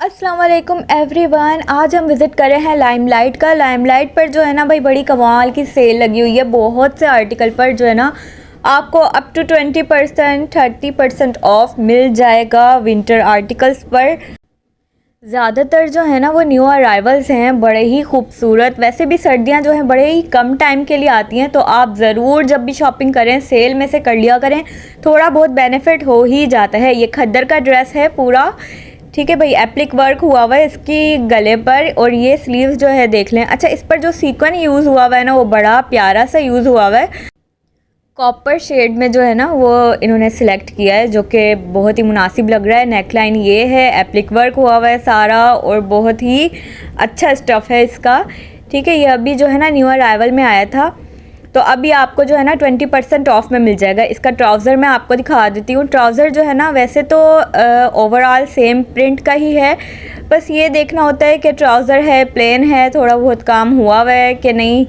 अस्सलाम वालेकुम एवरीवन। आज हम विज़िट कर रहे हैं लाइमलाइट पर जो है ना भाई बड़ी कमाल की सेल लगी हुई है। बहुत से आर्टिकल पर जो है ना आपको अप टू 20% 30% ऑफ मिल जाएगा विंटर आर्टिकल्स पर। ज़्यादातर जो है ना वो न्यू अराइवल्स हैं, बड़े ही खूबसूरत। वैसे भी सर्दियां जो हैं बड़े ही कम टाइम के लिए आती हैं, तो आप ज़रूर जब भी शॉपिंग करें सेल में से कर लिया करें, थोड़ा बहुत बेनिफिट हो ही जाता है। ये खद्दर का ड्रेस है पूरा, ठीक है भाई। एप्लिक वर्क हुआ हुआ है इसकी गले पर, और ये स्लीव्स जो है देख लें। अच्छा, इस पर जो सीक्वेंस यूज़ हुआ हुआ है ना वो बड़ा प्यारा सा यूज़ हुआ हुआ है। कॉपर शेड में जो है ना वो इन्होंने सिलेक्ट किया है, जो कि बहुत ही मुनासिब लग रहा है। नेकलाइन ये है, एप्लिक वर्क हुआ हुआ है सारा, और बहुत ही अच्छा स्टफ़ है इसका, ठीक है। ये अभी जो है ना न्यू अराइवल में आया था, तो अभी आपको जो है ना 20% ऑफ में मिल जाएगा। इसका ट्राउज़र मैं आपको दिखा देती हूँ। ट्राउज़र जो है ना वैसे तो ओवरऑल सेम प्रिंट का ही है, बस ये देखना होता है कि ट्राउज़र है प्लेन है, थोड़ा बहुत काम हुआ हुआ है कि नहीं।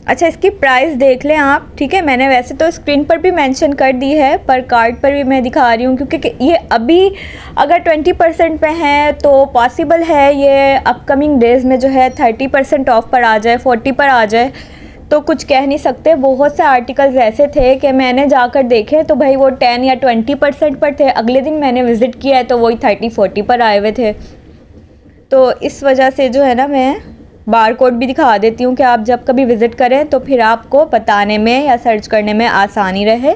अच्छा, इसकी प्राइस देख लें आप, ठीक है। मैंने वैसे तो स्क्रीन पर भी मेंशन कर दी है, पर कार्ड पर भी मैं दिखा रही हूँ, क्योंकि ये अभी अगर 20% पे हैं तो पॉसिबल है ये अपकमिंग डेज़ में जो है 30% ऑफ पर आ जाए, 40 पर आ जाए, तो कुछ कह नहीं सकते। बहुत से आर्टिकल्स ऐसे थे कि मैंने जाकर देखे तो भाई वो 10 या 20% पर थे, अगले दिन मैंने विज़िट किया है तो वही 30-40 पर आए हुए थे। तो इस वजह से जो है ना मैं बार कोड भी दिखा देती हूँ कि आप जब कभी विज़िट करें तो फिर आपको बताने में या सर्च करने में आसानी रहे,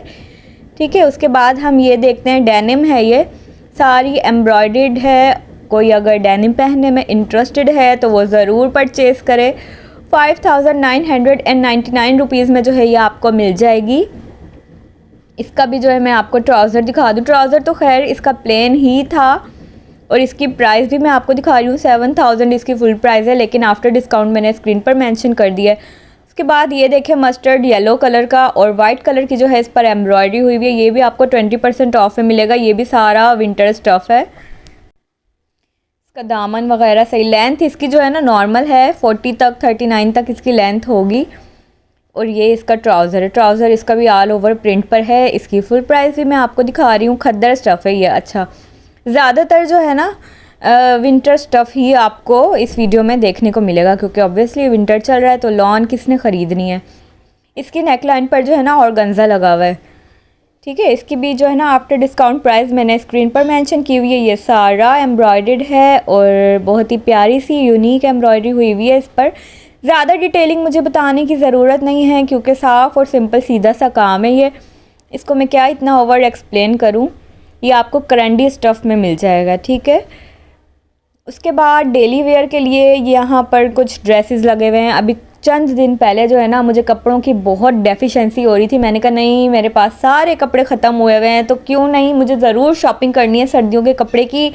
ठीक है। उसके बाद हम ये देखते हैं, डेनिम है, ये सारी एम्ब्रॉयडर्ड है। कोई अगर डेनिम पहनने में इंटरेस्टेड है तो वो ज़रूर परचेज़ करे। 5999 रुपीज़ में जो है ये आपको मिल जाएगी। इसका भी जो है मैं आपको ट्राउज़र दिखा दूँ। ट्राउज़र तो खैर इसका प्लेन ही था, और इसकी प्राइस भी मैं आपको दिखा रही हूँ। 7000 इसकी फुल प्राइस है, लेकिन आफ्टर डिस्काउंट मैंने स्क्रीन पर मेंशन कर दिया है। उसके बाद ये देखें, मस्टर्ड येलो कलर का और वाइट कलर की जो है इस पर एम्ब्रॉयडरी हुई हुई है। ये भी आपको 20% ऑफ में मिलेगा। ये भी सारा विंटर स्टफ़ है। इसका दामन वगैरह सही, लेंथ इसकी जो है ना नॉर्मल है, 40 तक 39 तक इसकी लेंथ होगी। और ये इसका ट्राउज़र है। ट्राउज़र इसका भी ऑल ओवर प्रिंट पर है। इसकी फुल प्राइस भी मैं आपको दिखा रही हूँ। खद्दर स्टफ़ है ये। अच्छा, ज़्यादातर जो है ना विंटर स्टफ़ ही आपको इस वीडियो में देखने को मिलेगा, क्योंकि ऑब्वियसली विंटर चल रहा है तो लॉन किसने ख़रीदनी है। इसकी नेकलाइन पर जो है ना ऑर्गेन्जा लगा हुआ है, ठीक है। इसकी भी जो है ना आफ्टर डिस्काउंट प्राइस मैंने स्क्रीन पर मेंशन की हुई है। ये सारा एम्ब्रॉयडर्ड है और बहुत ही प्यारी सी यूनिक एम्ब्रॉयडरी हुई हुई है इस पर। ज़्यादा डिटेलिंग मुझे बताने की ज़रूरत नहीं है, क्योंकि साफ़ और सिंपल सीधा सा काम है ये। इसको मैं क्या इतना ओवर एक्सप्लेन करूँ। ये आपको करंडी स्टफ़ में मिल जाएगा, ठीक है। उसके बाद डेली वेयर के लिए यहाँ पर कुछ ड्रेसेस लगे हुए हैं। अभी चंद दिन पहले जो है ना मुझे कपड़ों की बहुत डेफिशिएंसी हो रही थी। मैंने कहा नहीं, मेरे पास सारे कपड़े ख़त्म हुए हुए हैं, तो क्यों नहीं, मुझे ज़रूर शॉपिंग करनी है सर्दियों के कपड़े की।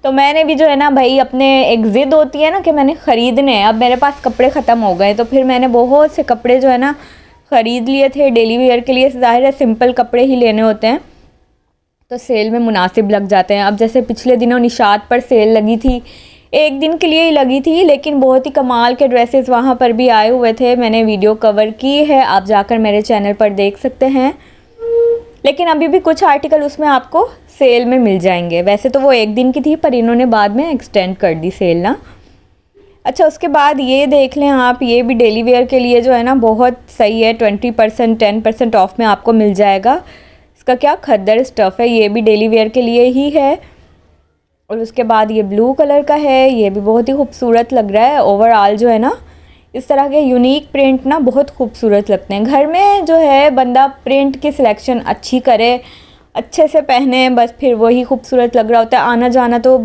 तो मैंने भी जो है ना भाई, अपने एक ज़िद होती है ना कि मैंने ख़रीदने हैं। अब मेरे पास कपड़े ख़त्म हो गए, तो फिर मैंने बहुत से कपड़े जो है ना ख़रीद लिए थे डेली वेयर के लिए। ज़ाहिर है सिंपल कपड़े ही लेने होते हैं, तो सेल में मुनासिब लग जाते हैं। अब जैसे पिछले दिनों निशात पर सेल लगी थी, एक दिन के लिए ही लगी थी, लेकिन बहुत ही कमाल के ड्रेसेस वहाँ पर भी आए हुए थे। मैंने वीडियो कवर की है, आप जाकर मेरे चैनल पर देख सकते हैं। लेकिन अभी भी कुछ आर्टिकल उसमें आपको सेल में मिल जाएंगे। वैसे तो वो एक दिन की थी, पर इन्होंने बाद में एक्सटेंड कर दी सेल ना। अच्छा, उसके बाद ये देख लें आप, ये भी डेली वेयर के लिए जो है ना बहुत सही है। 20% 10% ऑफ में आपको मिल जाएगा। इसका क्या खद्दर स्टफ़ है, ये भी डेली वेयर के लिए ही है। और उसके बाद ये ब्लू कलर का है, ये भी बहुत ही खूबसूरत लग रहा है। ओवरऑल जो है ना इस तरह के यूनिक प्रिंट ना बहुत खूबसूरत लगते हैं। घर में जो है बंदा प्रिंट की सिलेक्शन अच्छी करे, अच्छे से पहने, बस फिर वही खूबसूरत लग रहा होता है। आना जाना तो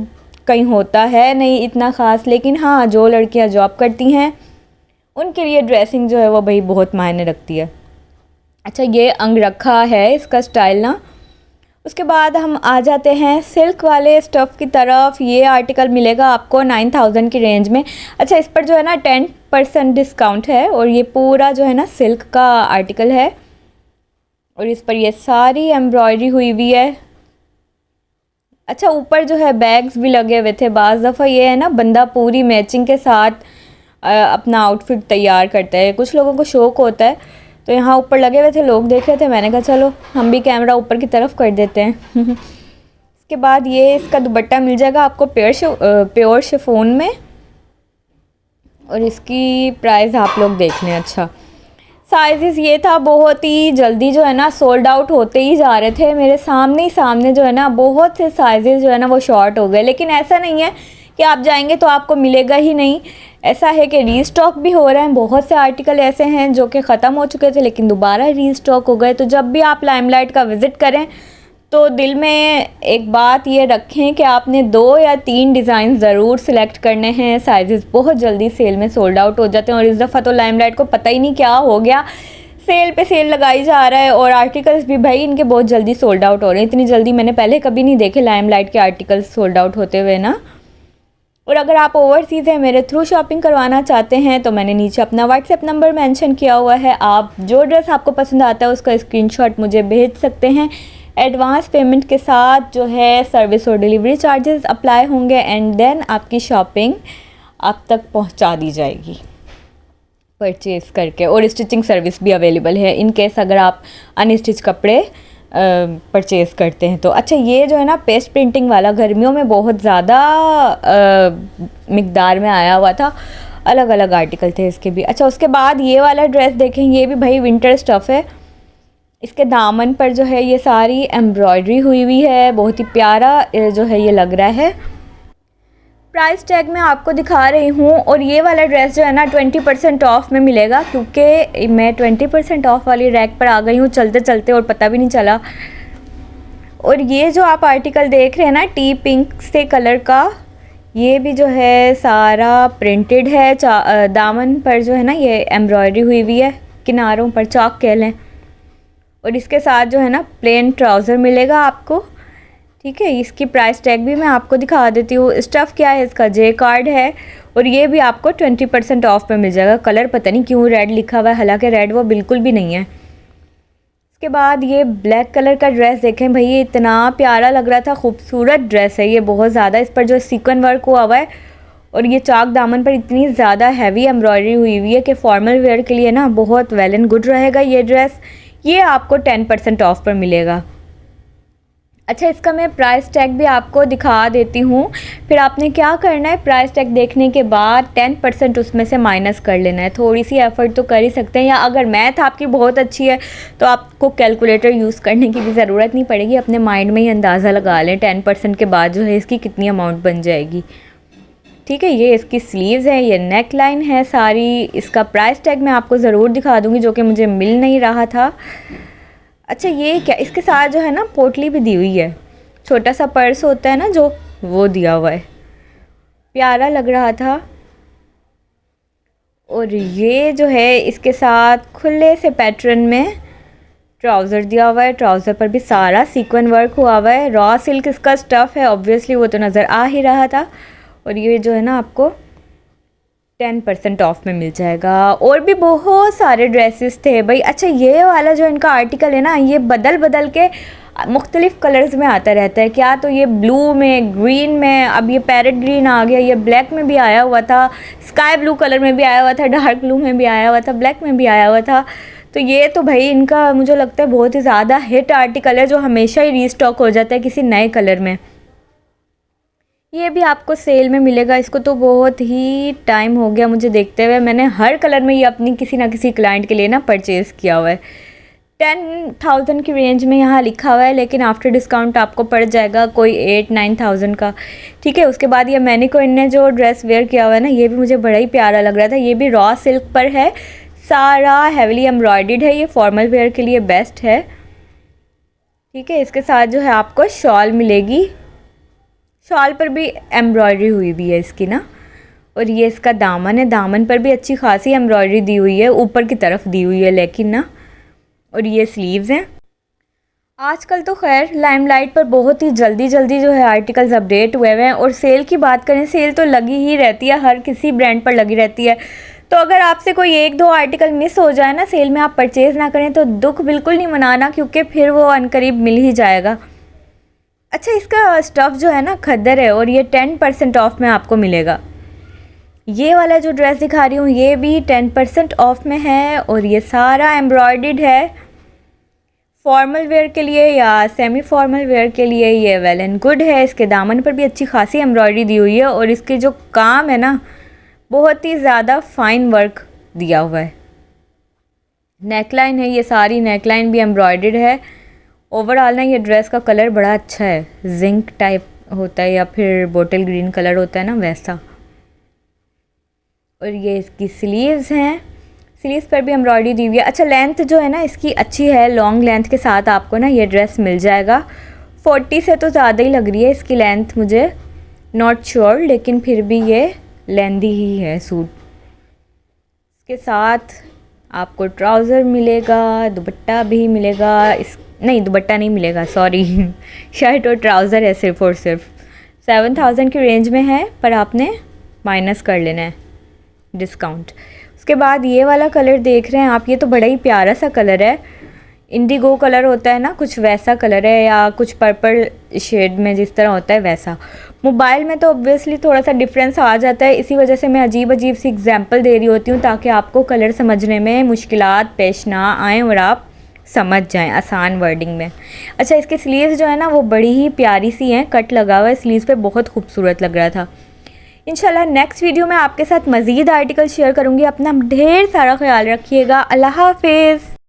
कहीं होता है नहीं इतना ख़ास, लेकिन हाँ जो लड़कियाँ जॉब करती हैं उनके लिए ड्रेसिंग जो है वो भाई बहुत मायने रखती है। अच्छा, ये अंगरखा है इसका स्टाइल ना। उसके बाद हम आ जाते हैं सिल्क वाले स्टफ़ की तरफ। ये आर्टिकल मिलेगा आपको 9000 की रेंज में। अच्छा, इस पर जो है ना 10% डिस्काउंट है, और ये पूरा जो है ना सिल्क का आर्टिकल है, और इस पर ये सारी एम्ब्रॉयडरी हुई हुई है। अच्छा, ऊपर जो है बैग्स भी लगे हुए थे। बाज़ दफ़ा ये है ना बंदा पूरी मैचिंग के साथ अपना आउटफिट तैयार करता है, कुछ लोगों को शौक़ होता है। तो यहाँ ऊपर लगे हुए थे, लोग देख रहे थे, मैंने कहा चलो हम भी कैमरा ऊपर की तरफ कर देते हैं। इसके इसके बाद ये इसका दुपट्टा मिल जाएगा आपको प्योर शिफॉन में, और इसकी प्राइस आप लोग देख लें। अच्छा, साइज़ ये था, बहुत ही जल्दी जो है ना सोल्ड आउट होते ही जा रहे थे मेरे सामने जो है ना बहुत से साइज़ जो है ना वो शॉर्ट हो गए। लेकिन ऐसा नहीं है कि आप जाएंगे तो आपको मिलेगा ही नहीं, ऐसा है कि रीस्टॉक भी हो रहे हैं। बहुत से आर्टिकल ऐसे हैं जो कि ख़त्म हो चुके थे लेकिन दोबारा रीस्टॉक हो गए। तो जब भी आप लाइमलाइट का विज़िट करें तो दिल में एक बात ये रखें कि आपने 2 या 3 डिज़ाइन ज़रूर सिलेक्ट करने हैं। साइज़ बहुत जल्दी सेल में सोल्ड आउट हो जाते हैं, और इस दफ़ा तो लाइमलाइट को पता ही नहीं क्या हो गया, सेल पे सेल लगाई जा रहा है, और आर्टिकल्स भी भाई इनके बहुत जल्दी सोल्ड आउट हो रहे हैं। इतनी जल्दी मैंने पहले कभी नहीं देखे लाइमलाइट के आर्टिकल्स सोल्ड आउट होते हुए ना। और अगर आप ओवरसीज़ है मेरे थ्रू शॉपिंग करवाना चाहते हैं तो मैंने नीचे अपना व्हाट्सएप नंबर मेंशन किया हुआ है। आप जो ड्रेस आपको पसंद आता है उसका स्क्रीनशॉट मुझे भेज सकते हैं। एडवांस पेमेंट के साथ जो है सर्विस और डिलीवरी चार्जेस अप्लाई होंगे, एंड देन आपकी शॉपिंग आप तक पहुंचा दी जाएगी परचेज़ करके। और स्टिचिंग सर्विस भी अवेलेबल है इन केस अगर आप अनस्टिच कपड़े परचेज़ करते हैं तो। अच्छा, ये जो है ना पेस्ट प्रिंटिंग वाला गर्मियों में बहुत ज़्यादा मिकदार में आया हुआ था, अलग अलग आर्टिकल थे इसके भी। अच्छा, उसके बाद ये वाला ड्रेस देखें, ये भी भाई विंटर स्टफ़ है। इसके दामन पर जो है ये सारी एम्ब्रॉयडरी हुई है, बहुत ही प्यारा जो है ये लग रहा है। प्राइस टैग मैं आपको दिखा रही हूँ, और ये वाला ड्रेस जो है ना 20% ऑफ में मिलेगा, क्योंकि मैं 20% ऑफ वाली रैक पर आ गई हूँ चलते चलते और पता भी नहीं चला। और ये जो आप आर्टिकल देख रहे हैं ना टी पिंक से कलर का, ये भी जो है सारा प्रिंटेड है। दामन पर जो है ना ये एम्ब्रॉयडरी हुई है, किनारों पर चौक कह लें। और इसके साथ जो है ना प्लेन ट्राउज़र मिलेगा आपको, ठीक है। इसकी प्राइस टैग भी मैं आपको दिखा देती हूँ। स्टफ़ क्या है इसका, जे कार्ड है, और ये भी आपको 20% ऑफ पे मिल जाएगा। कलर पता नहीं क्यों रेड लिखा हुआ है, हालांकि रेड वो बिल्कुल भी नहीं है। इसके बाद ये ब्लैक कलर का ड्रेस देखें भाई, ये इतना प्यारा लग रहा था, खूबसूरत ड्रेस है ये बहुत ज़्यादा। इस पर जो सीक्वेंस वर्क हुआ हुआ है, और ये चाक दामन पर इतनी ज़्यादा हैवी एम्ब्रॉयडरी हुई है कि फॉर्मल वेयर के लिए ना बहुत वेल एंड गुड रहेगा ये ड्रेस। ये आपको 10% ऑफ पर मिलेगा। अच्छा, इसका मैं प्राइस टैग भी आपको दिखा देती हूँ। फिर आपने क्या करना है, प्राइस टैग देखने के बाद 10% उसमें से माइनस कर लेना है। थोड़ी सी एफ़र्ट तो कर ही सकते हैं, या अगर मैथ आपकी बहुत अच्छी है तो आपको कैलकुलेटर यूज़ करने की भी ज़रूरत नहीं पड़ेगी, अपने माइंड में ही अंदाज़ा लगा लें 10% के बाद जो है इसकी कितनी अमाउंट बन जाएगी, ठीक है। ये इसकी स्लीव्स है, ये नेक लाइन है सारी। इसका प्राइस टैग मैं आपको ज़रूर दिखा दूँगी जो कि मुझे मिल नहीं रहा था। अच्छा, ये क्या, इसके साथ जो है ना पोटली भी दी हुई है, छोटा सा पर्स होता है ना जो, वो दिया हुआ है, प्यारा लग रहा था। और ये जो है इसके साथ खुले से पैटर्न में ट्राउज़र दिया हुआ है। ट्राउज़र पर भी सारा सीक्वेंस वर्क हुआ हुआ है। रॉ सिल्क इसका स्टफ़ है, ऑब्वियसली वो तो नज़र आ ही रहा था। और ये जो है ना आपको 10% ऑफ में मिल जाएगा। और भी बहुत सारे ड्रेसेस थे भाई। अच्छा, ये वाला जो इनका आर्टिकल है ना, ये बदल बदल के मुख्तलिफ़ कलर्स में आता रहता है। क्या तो ये ब्लू में, ग्रीन में, अब ये पैरेट ग्रीन आ गया, ये ब्लैक में भी आया हुआ था, स्काई ब्लू कलर में भी आया हुआ था, डार्क ब्लू में भी आया हुआ था, ब्लैक में भी आया हुआ था। तो ये तो भाई इनका मुझे लगता है बहुत ही ज़्यादा हिट आर्टिकल है, जो हमेशा ही रीस्टॉक हो जाता है किसी नए कलर में। ये भी आपको सेल में मिलेगा। इसको तो बहुत ही टाइम हो गया मुझे देखते हुए, मैंने हर कलर में ये अपनी किसी ना किसी क्लाइंट के लिए ना परचेज़ किया हुआ है। 10,000 की रेंज में यहाँ लिखा हुआ है, लेकिन आफ्टर डिस्काउंट आपको पड़ जाएगा कोई 8-9,000 का, ठीक है। उसके बाद ये मैनिको ने जो ड्रेस वेयर किया हुआ है ना, ये भी मुझे बड़ा ही प्यारा लग रहा था। ये भी रॉ सिल्क पर है, सारा हैवीली एम्ब्रॉयडर्ड है, ये फॉर्मल वेयर के लिए बेस्ट है, ठीक है। इसके साथ जो है आपको शॉल मिलेगी, शॉल पर भी एम्ब्रॉयडरी हुई भी है इसकी ना। और ये इसका दामन है, दामन पर भी अच्छी खासी एम्ब्रॉयडरी दी हुई है, ऊपर की तरफ दी हुई है लेकिन ना। और ये स्लीव्स हैं। आजकल तो खैर लाइमलाइट पर बहुत ही जल्दी जल्दी जो है आर्टिकल्स अपडेट हुए हुए हैं। और सेल की बात करें, सेल तो लगी ही रहती है, हर किसी ब्रांड पर लगी रहती है। तो अगर आपसे कोई 1-2 आर्टिकल मिस हो जाए ना, सेल में आप परचेज़ ना करें तो दुख बिल्कुल नहीं मनाना, क्योंकि फिर वो अनकरीब मिल ही जाएगा। अच्छा, इसका स्टफ़ जो है ना खद्दर है, और ये 10% ऑफ में आपको मिलेगा। ये वाला जो ड्रेस दिखा रही हूँ ये भी 10% ऑफ में है, और ये सारा एम्ब्रॉयडर्ड है, फॉर्मल वेयर के लिए या सेमी फॉर्मल वेयर के लिए ये वेल एंड गुड है। इसके दामन पर भी अच्छी खासी एम्ब्रॉयडरी दी हुई है और इसके जो काम है ना बहुत ही ज़्यादा फाइन वर्क दिया हुआ है। नेकलाइन है, ये सारी नेकलाइन भी एम्ब्रॉयडर्ड है। ओवरऑल ना ये ड्रेस का कलर बड़ा अच्छा है, जिंक टाइप होता है या फिर बोटल ग्रीन कलर होता है ना वैसा। और ये इसकी स्लीव्स हैं, स्लीव्स पर भी एम्ब्रॉयडरी दी हुई है। अच्छा लेंथ जो है ना इसकी अच्छी है, लॉन्ग लेंथ के साथ आपको ना ये ड्रेस मिल जाएगा। 40 से तो ज़्यादा ही लग रही है इसकी लेंथ मुझे, नॉट श्योर, लेकिन फिर भी ये लेंदी ही है सूट। इसके साथ आपको ट्राउज़र मिलेगा, दुपट्टा भी मिलेगा, नहीं दुपट्टा नहीं मिलेगा सॉरी शर्ट और ट्राउज़र है सिर्फ़ और सिर्फ। 7000 की रेंज में है पर आपने माइनस कर लेना है डिस्काउंट। उसके बाद ये वाला कलर देख रहे हैं आप, ये तो बड़ा ही प्यारा सा कलर है, इंडिगो कलर होता है ना कुछ वैसा कलर है, या कुछ पर्पल शेड में जिस तरह होता है वैसा। मोबाइल में तो ऑब्वियसली थोड़ा सा डिफरेंस आ जाता है, इसी वजह से मैं अजीब अजीब सी एग्जांपल दे रही होती हूँ ताकि आपको कलर समझने में मुश्किलात पेश ना आएँ और आप समझ जाएं आसान वर्डिंग में। अच्छा इसके स्लीव्स जो है ना वो बड़ी ही प्यारी सी हैं, कट लगा हुआ है स्लीव्स पे, बहुत खूबसूरत लग रहा था। इंशाल्लाह नेक्स्ट वीडियो में आपके साथ मज़ीद आर्टिकल शेयर करूँगी। अपना ढेर सारा ख्याल रखिएगा। अल्लाह हाफिज़।